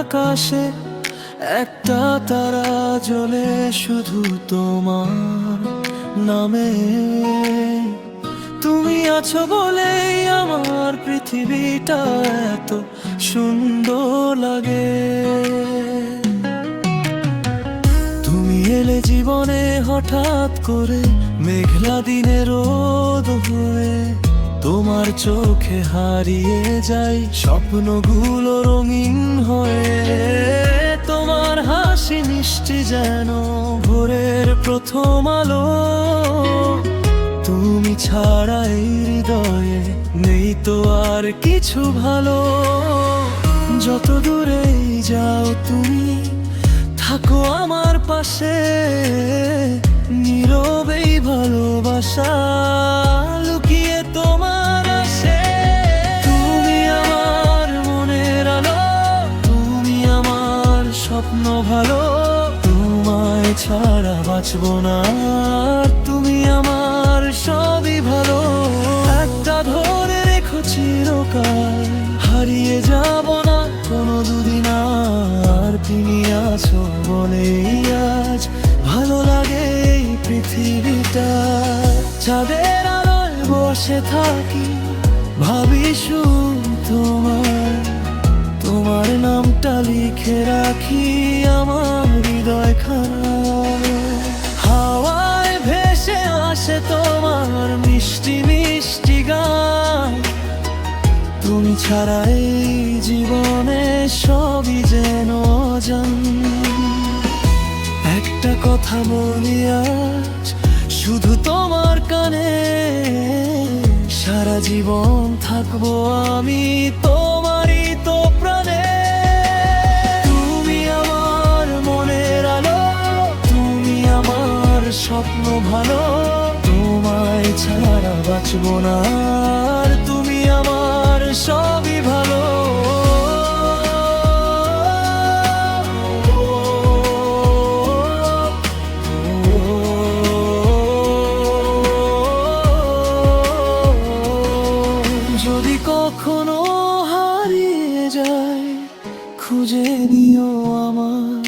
আকাশে একটা তারা জ্বলে শুধু তোমার নামে। তুমি আছো বলেই আমার পৃথিবীটা এত সুন্দর লাগে। তুমি এলে জীবনে হঠাৎ করে, মেঘলা দিনে রোদ হয়ে। তোমার চোখে হারিয়ে যাই স্বপ্নগুলো রঙিন হয়ে। তোমার হাসি মিষ্টি যেন ভোরের প্রথম আলো। তুমি ছাড়া এই হৃদয়ে নেই তো আর কিছু ভালো। যত দূরেই যাও তুমি থাকো আমার পাশে। নীরবেই ভালোবাসা লুকিয়ে তোমার আসে। তুমি আমার মনের আলো, তুমি আমার স্বপ্ন ভালো। তোমায় ছাড়া বাঁচবো না আর, তুমি আমার সবই ভালো। একটা ধরে রেখো চিরকাল, হারিয়ে যাব না কোনো দুদিন আর। তুমি আছো বলেই আজ ভালো লাগে এই পৃথিবীটা। চাঁদের আলোয় বসে থাকি, ভাবি শুধু তোমার। তোমার নামটা লিখে রাখি আমার হৃদয় খানায়। হাওয়ায় ভেসে আসে তোমার মিষ্টি মিষ্টি গান। তুমি ছাড়া এই জীবনে সবই যেন অজান। একটা কথা বলি আজ শুধু তোমার কানে, সারা জীবন থাকবো আমি তোমারই তো প্রাণে। তুমি আমার মনের আলো, তুমি আমার স্বপ্ন ভালো। তোমায় ছাড়া বাঁচবো না আর, তুমি আমার সবই ভালো। যদি কখনো হারিয়ে যায় খুঁজে নিও আমার।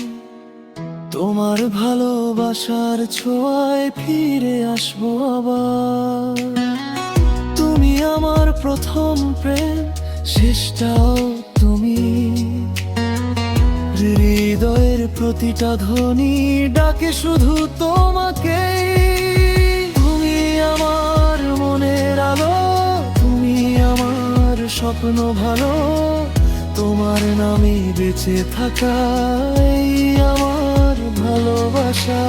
তোমার ভালোবাসার ছোঁয়ায় ফিরে আসবো আবার। তুমি আমার প্রথম প্রেম, শেষটাও তুমি। হৃদয়ের প্রতিটা ধ্বনি ডাকে শুধু তোমাকেই। তুমি আমার মনের আলো, তুমি আমার স্বপ্ন ভালো। তোমার নামে বেঁচে থাকাই আমার ভালোবাসা।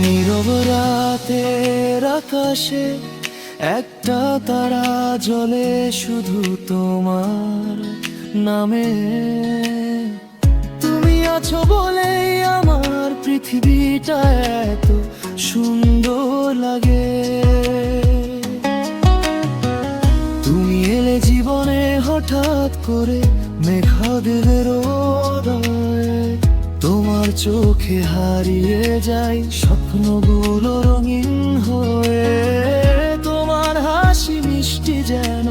নীরব রাতের আকাশে একটা তারা জ্বলে শুধু তোমার নামে। তুমি আছো বলেই আমার পৃথিবীটা এত সুন্দর লাগে। তুমি এলে জীবনে হঠাৎ করে, মেঘাদের রোদে। তোমার চোখে হারিয়ে যাই স্বপ্নগুলো রঙিন হয়ে। তোমার হাসি মিষ্টি যেন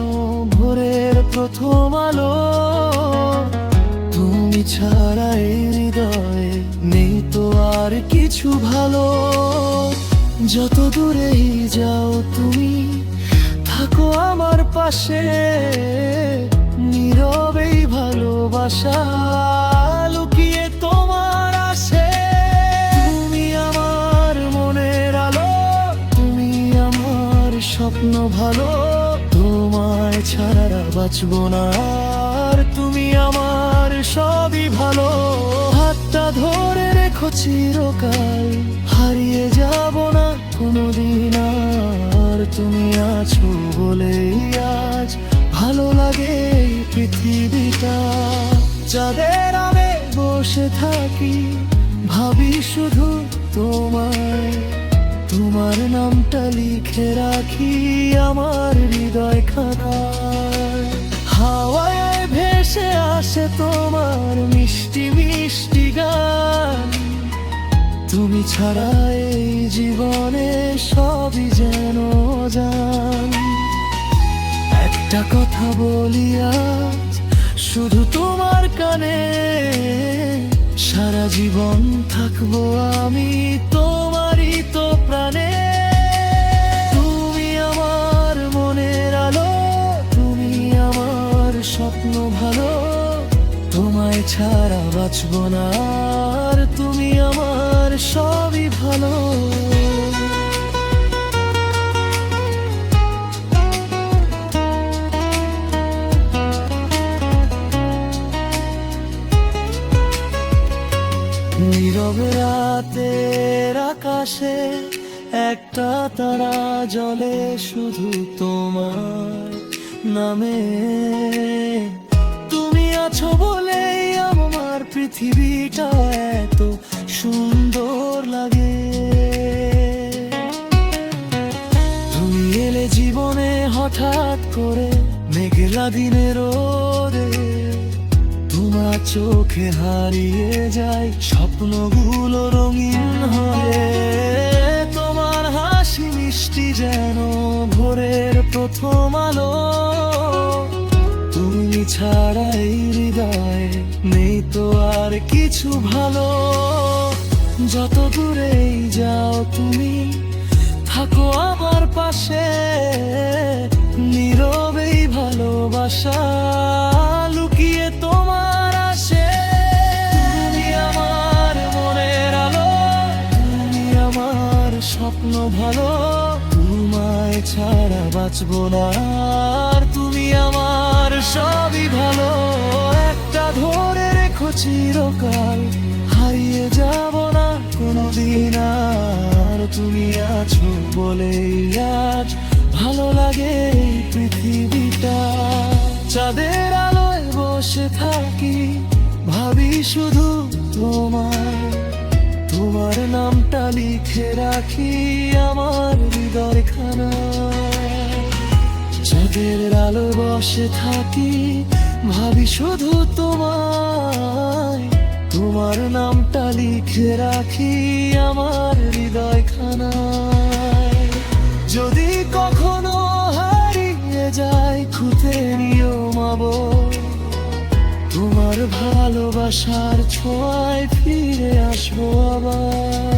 ভোরের প্রথম আলো। তুমি ছাড়া এই হৃদয়ে নেই তো আর কিছু ভালো। যত দূরেই যাও তুমি থাকো আমার পাশে। নীরবেই ভালোবাসা লুকিয়ে তোমার আসে। তুমি আমার মনের আলো, তুমি আমার স্বপ্ন ভালো। তোমায় ছাড়া বাঁচবো না আর, তুমি আমার সবই ভালো। হাতটা ধরে রেখো চিরকাল, হারিয়ে যাব না কোনোদিন আর। তুমি আছো বলেই আজ ভালো লাগে এই পৃথিবীটা। চাঁদের আলোয় বসে থাকি, ভাবি শুধু তোমায়। তোমার নামটা লিখে রাখি আমার হৃদয় খানায়। হাওয়ায় ভেসে আসে তোমার মিষ্টি মিষ্টি গান। তুমি ছাড়া এই জীবনে সবই যেন জান। একটা কথা বলি আজ শুধু তোমার কানে, সারা জীবন থাকবো আমি তোমারই তো প্রাণে। তুমি আমার মনের আলো, তুমি আমার স্বপ্ন ভালো, তোমায় ছাড়া বাঁচবো না আর, তুমি আমার সবই ভালো। নীরব রাতের আকাশে একটা তারা জ্বলে শুধু তোমার নামে। তুমি আছো বলেই আমার পৃথিবীটা এত সুন্দর লাগে। তুমি এলে জীবনে হঠাৎ করে মেঘলা দিনের রোদে, তোমার চোখে হারিয়ে যায় স্বপ্নগুলো রঙিন হয়ে। তোমার হাসি মিষ্টি যেন ভোরের প্রথম আলো, তুমি ছাড়া এই হৃদয়ে নেই তো আর কিছু ভালো। যত দূরেই যাও তুমি থাকো আমার পাশে, নীরবেই ভালোবাসা লুকিয়ে তোমার আসে। তুমি আমার মনের আলো, তুমি আমার স্বপ্ন ভালো, তোমায় ছাড়া বাঁচবো না আর, তুমি আমার সবই ভালো। একটা ধরে রেখো চিরকাল, হারিয়ে যাব না কোনোদিন আর, তুমি আছো বলেই আজ ভালো লাগে এই পৃথিবীটা। চাঁদের আলোয় বসে থাকি ভাবি শুধু তোমার, তোমার নামটা লিখে রাখি আমার হৃদয় খানায়। চাঁদের আলোয় বসে থাকি ভাবি শুধু তোমায়, তোমার নামটা লিখে রাখি আমার হৃদয় খানায়। যদি কখনো হারিয়ে যায় খুঁজে নিও মাবো, তোমার ভালোবাসার ছোঁয়ায় ফিরে আসবো আবার।